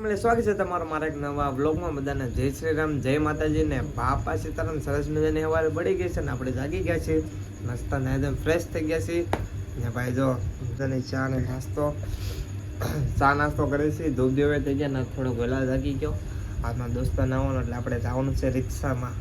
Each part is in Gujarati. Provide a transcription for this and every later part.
ફેમિલી સ્વાગત છે તમારું મારા એક નવા વ્લોગમાં. બધાને જય શ્રી રામ, જય માતાજી ને બાપા સીતારામ. સરસ મજાની સવારે પડી ગઈ છે ને આપણે જાગી ગયા છીએ, નાસ્તા ને એકદમ ફ્રેશ થઈ ગયા છીએ ને ભાઈ જો બધાની ચા ને નાસ્તો કરે છે. ધૂપ દેવે થઈ ગયા ને થોડો વહેલા જાગી ગયો. આજના દોસ્તો ના આવવાનો એટલે આપણે જવાનું છે રિક્ષામાં.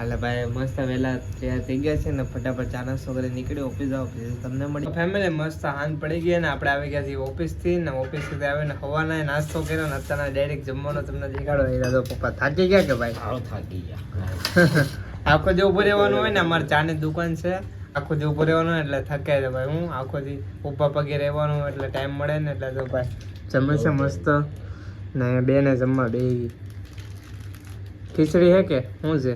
એટલે ભાઈ મસ્ત વહેલા તૈયાર થઈ ગયા છે ને ફટાફટ ચા નાસ્તો કરી નીકળી ઓફિસ જાવ. તમને મળી ફેમિલી મસ્ત હાંજ પડી ગઈ ને આપણે આવી ગયા છીએ ઓફિસથી ને ઓફિસથી આવીને હવાના નાસ્તો કર્યો ને અત્યારે ડાયરેક્ટ જમવાનો તમને દેખાડો. તો પપ્પા થાકી ગયા કે ભાઈ? થાકી ગયા. આખો જે ઉભો રહેવાનું હોય ને, અમારે ચાની દુકાન છે, આખો જે ઉભો રહેવાનું હોય એટલે થકાય છે ભાઈ. હું આખો દી ઉભા પગે રહેવાનું એટલે ટાઈમ મળે ને એટલે તો ભાઈ જમે છે મસ્ત ને બેને જમવા બે ખીચડી હે કે શું છે?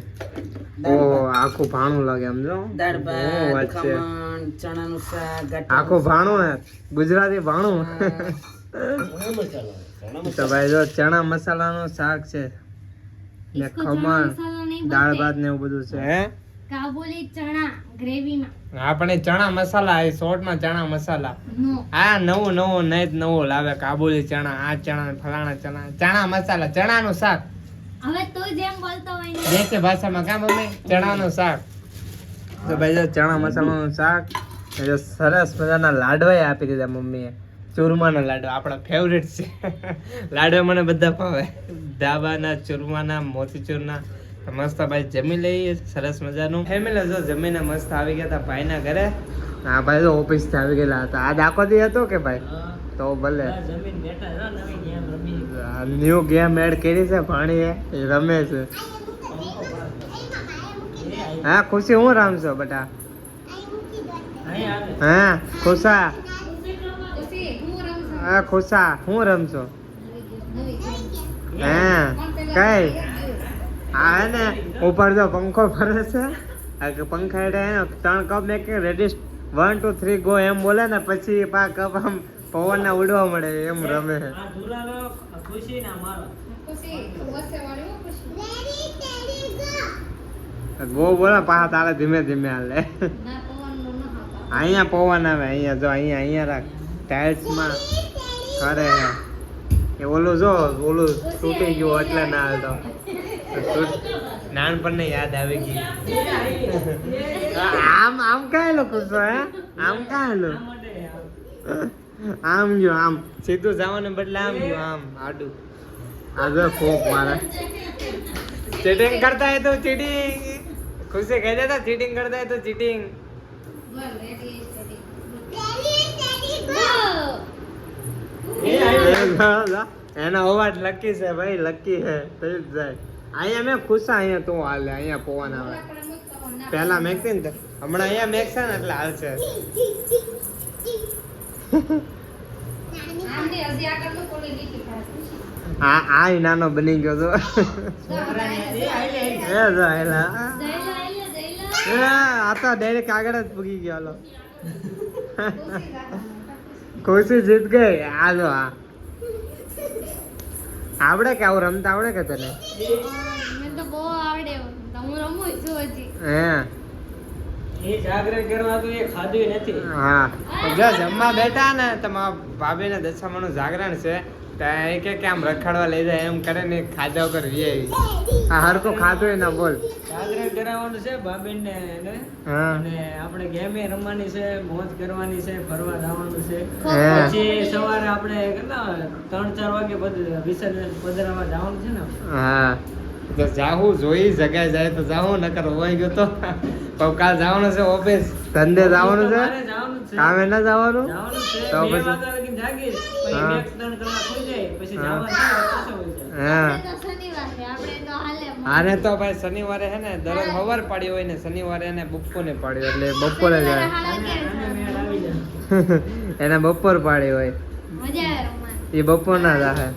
ઓ આખું ભાણું લાગે એમ જો. દાળ ભાત, ખમણ, ચણાનું શાક, આખું ભાણું હે, ગુજરાતી ભાણું. તો ભાઈ જો ચણા મસાલાનું શાક છે ને ખમણ, દાળ ભાત ને એવું બધું છે. હે કાબુલી ચણા ગ્રેવીમાં આપણે ચણા મસાલા એ શોર્ટમાં ચણા મસાલા. આ નવું નહીં નવું લાવે કાબુલી ચણા, આ ચણા ફલાણા ચણા મસાલા, ચણાનું શાક. હવે તો જેમ બોલતો હોય ને દેશી ભાષામાં કામ મમ્મી ચણાનું શાક. તો ભાઈ જો ચણા મસાલાનું શાક, સરસ મજાના લાડવા આપી દીધા મમ્મીએ. ચૂરમાના લાડવા આપણા ફેવરેટ છે. લાડવા મને બધા ભાવે, ધાબાના, ચૂરમાના, મોતીચૂરના. મસ્ત ભાઈ જમી લઈએ સરસ મજાનું. ફેમિલી જો જમીને મસ્ત આવી ગયા હતા ભાઈના ઘરે. હા ભાઈ તો ઓફિસથી આવી ગયેલા હતા. આ આખો દી હતો કે ભાઈ? તો ભલે ન્યુ ગેમ એડ કરી છે ભાણીએ, રમે છે. હા ખુશી હું રમશો બેટા? હા ખુશા, હા ખુશા હું રમશો? હા કઈ હા ને ઉપર જો પંખો ફરે છે. પંખા હેઠે 3 કપ ને કે રેડી 1 2 3 ગો એમ બોલે ને પછી પા કપ આમ પવન ના ઉડવા મળે એમ રમે. ગો બોલે પાછા તારે ધીમે ધીમે હાલે. અહીંયા પવન આવે, અહીંયા જો અહીંયા રાખ ટાઇલ્સમાં ખરે. એ ઓલું જો ઓલું તૂટી ગયું એટલે ના હાલતો. નાનપણને યાદ આવી ગઈ. આમ કાંઈ ખુશો હે? આમ કાંઈ આમ ગયો આમ સીધું જવાને બદલે આમ ગયો આમ આડું. આગળ ફોક મારે ચીટિંગ કરતા હે તો ચીટિંગ. ખુશી કહી દેતા ચીટિંગ કરતા હે તો ચીટિંગ. એનો અવાજ લકી છે ભાઈ, લકી હે થઈ જાય. અહીંયા મેં ખુશા, અહીંયા તું હાલે, અહીંયા પવન આવે. પેલા મેકતી ને હમણાં અહીંયા મેકશે ને એટલે હાલશે. આ નાનો બની ગયો તો. આ તો ડાયરેક્ટ આગળ જ પૂગી ગયો. હાલો ખુશી જીત ગઈ. આ જો આવડે કે આવું રમતા આવડે કે તને? મને તો બહુ આવડે, હું રમું છું હજી. હે એ જાગરણ કરવા તો એ ખાધું નથી. હા જો જમવા બેઠા ને તમારા ભાભીને દશામાનું જાગરણ છે તો એ કે આમ રખડવા લઈ જાય એમ કરે ને ખાધા વગર વીએ. આ હરકો ખાધો ના બોલ. જાગરણ કરાવવાનું છે ભાભીને ને, અને આપણે ગેમે રમવાની છે, મોજ કરવાની છે, ફરવા જવાનું છે. પછી સવારે આપણે કેટલા 3-4 વાગે વિસર્જન પધરાવા જવાનું છે ને. હા તો જાહું જોઈ જગ્યાએ જાય તો જાહું, નકર હોઈ ગયો તો કાલ જવાનું છે ઓફિસ, ધંધે જવાનું છે, કામે ના જવાનું તો પછી જાગીર પછી next 3 કલાક થઈ જાય પછી જવાનું પાછો હોય છે. હા આપણે તો હાલે. આને તો ભાઈ શનિવારે હે ને દરરોજ સવાર પાડી હોય ને શનિવારે એને બપોરે પાડી એટલે બપોરે જાય. એને બપોર પાડી હોય, મજા આવે રમવાની. એ બપોર ના જાહે.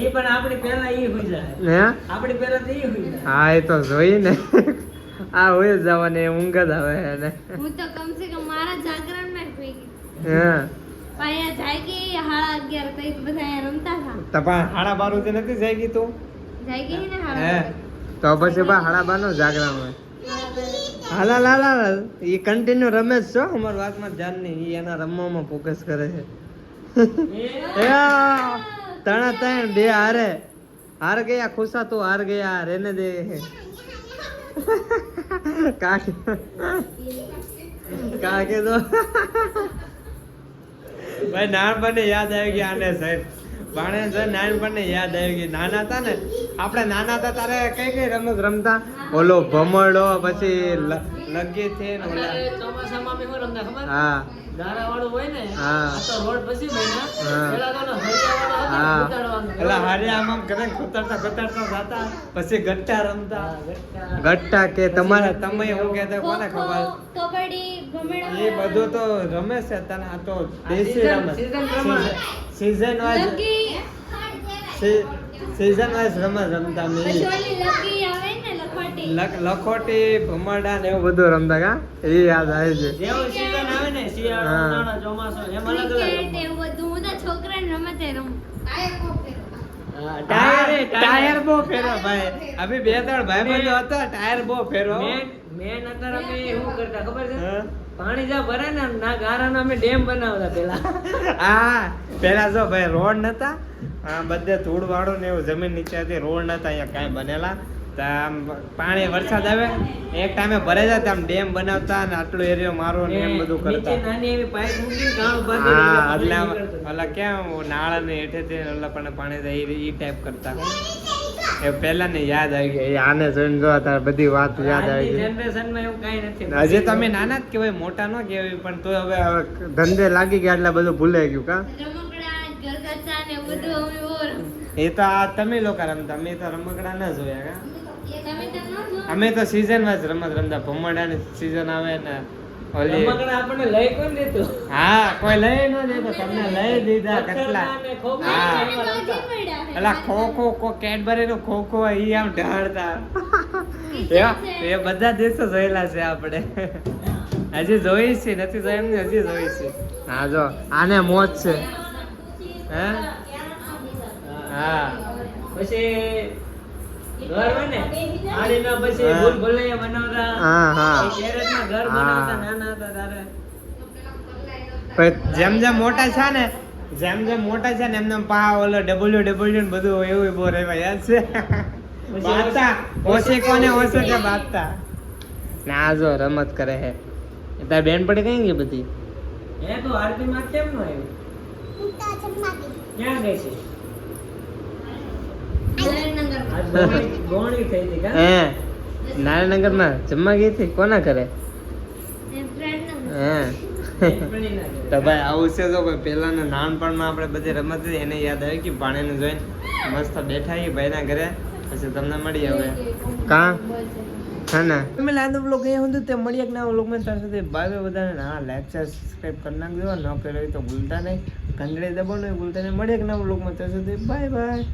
ઈ પણ આપણી પહેલા ઈ હોઈ જાય. હે આપણી પહેલા તો ઈ હોઈ જાય. હા એ તો જોઈ ને આ હોય જવાની ઊંઘ જ આવે એને. હું તો કમ સે કમ મારા જાગરણ માં થઈ ગઈ. હા પાયા જાગી 11:30 તઈ બધા અહીંયા રમતા હતા. તપા 12:30 થી નથી જાગી તું? જાગી ને હે તો પછી બા 12:30 નું જાગરણ હોય. હાલા લાલા એ કન્ટિન્યુ રમે જ છો, અમાર વાતમાં ધ્યાન નહીં, એ એના રમવામાં ફોકસ કરે છે. ત્રણ ત્રણ બે હારે હાર ગયા ખુશા તો હાર ગયા રેને દે કાકે તો ભાઈ નાનપણને યાદ આવી ગઈ આને સાહેબ બાણે સર નાનપણને યાદ આવી ગઈ નાના હતા ને આપણે નાના હતા તારે કઈ કઈ રમત રમતા ઓલો ભમરડો પછી લગી છે ને ઓલા ચોમાસામાં બી હું રમતા ખબર હા ગારા વાળું હોય ને હા. આ તો રોડ પછી બન્યા હા. પેલા તો ને હરિયા વાળો હતો ને, હા ઉતારવાનું. એટલે હારિયા આમ કરે ખોતરતા જાતા પછી ગટ્ટા રમતા હા, ગટ્ટા. ગટ્ટા કે તમારે તમે એવું કહેતા કોને ખો-ખો, ખબર કબડ્ડી ભમરડા એ બધું તો રમે છે તને આ તો દેશી season- રમત season પ્રમાણે. Season wise lucky season wise રમત રમતા અમે પછી ઓલી લકી આવે ને લખોટી લખોટી ભમરડા ને એવું બધું રમતા કા એ યાદ આવે છે જેવું season આવે ને શિયાળો હા. ઉનાળો ચોમાસો એમ અલગ અલગ ક્રિકેટ રમત. એવું બધું હું તો છોકરાને રમતે રમું હા, ટાયર ટાયર બહુ ફેરો ભાઈ અમે બે ત્રણ ભાઈ બંધો હતા ટાયર બહુ ફેરો મેન અત્યારે અમે એવું કરતા ખબર છે હા. પાણી જ્યાં ભરે ને ના ગારાનો અમે ડેમ બનાવતા પેલા હા પેલા જો ભાઈ રોડ નતા બધે ધૂળ વાળું ને એવું જમીન નીચે હતી રોડ નતા અહીંયા કાંઈ બનેલા તો આમ પાણી વરસાદ આવે એક ટાઈમે ભરાઈ જાય તો આમ ડેમ બનાવતા ને આટલો એરિયો મારો ને એમ બધું નીચે કરતા નાની એવી પાઇપ મૂકીને ગાળું બાંધી હા દઈએ, એટલે આમ પાણી નીકળતું. ઓલા કેમ નાળા ને હેઠેથી ઓલા પણ પાણી જાય એ ટાઈપ કરતા એ પહેલા ને યાદ આવી ગઈ આને જોઈને જો અત્યારે બધી વાત યાદ આવી આજની ગઈ જનરેશનમાં એવું કાંઈ નથી. હજી તમે નાના જ કહેવાય મોટા ન કહેવાય પણ તો હવે ધંધે લાગી ગયા એટલે બધું ભૂલાઈ ગયું કા રમકડા ગરગથા ને એવું બધું અમે બહુ રમતા. એ તો આ તમે લોકો રમતા અમે તો રમકડા ન જોયા કા તમે તો ન જો. અમે તો સીઝન વાઇઝ રમત રમતા ભમરડાની સીઝન આવે ને ઓલી રમકડા આપણને લઈ કોણ દેતું? હા કોઈ લઈ ન દેતો તમને લઈ દીધા કેટલા પથ્થરના ને ખોખો હા. એમાં અમે તો રમતા. હજી પડ્યા છે. એલા ખોખો કેડબરી નો ખોખો ઈ આમ ઢાળતા એ બધા દિવસો જોયેલા છે આપણે હજી જોઈ છે નથી જોઈ એમ ને હજી જોઈ છે હા જો આને મોજ છે હે હા પછી ઘર હોય ને આડીના પછી હા. ભૂલ ભુલૈયા બનાવતા હા હા એ કેરેટના ઘર હા. બનાવતા નાના હતા ત્યારે પણ જેમ જેમ મોટા છે ને એમને પા ઓલો ડબલ્યુ ને બધું એવું બહુ રહેવા યાદ છે બાતા ઓછી કોને ઓછું કે બાતા ના જો રમત કરે હે તાર બેન પડી કઈ ગઈ બધી હે તો આરતી માં કેમ નો આવ્યું ક્યાં ગઈ છે જયનગર. આજ ગોણી થઈ હતી કા હે નારાયણનગર માં જમવા ગઈ હતી કોના કરે એ friend નું. હે બેનપણી ના ઘરે. તો ભાઈ આવું છે તો ભાઈ પહેલાના નાનપણમાં આપણે બધી રમત હતી એને યાદ આવી કે પાણીને જોઈને મસ્ત બેઠા એ ભાઈના ઘરે પછી તમને મળી હવે કા હા ને તમે લાંદો બ્લોગ અહીંયા સુધી તે મળી એક નવા બ્લોગમાં ત્યાં સુધી બાય બધાને હા લાઈક શેર સબસ્ક્રાઇબ કરી નાખજો ન કર્યો હોય તો ભૂલતા નહીં ઘંટડી દબાવવાનું ભૂલતા નહીં મળી એક નવા બ્લોગમાં ત્યાં સુધી બાય બાય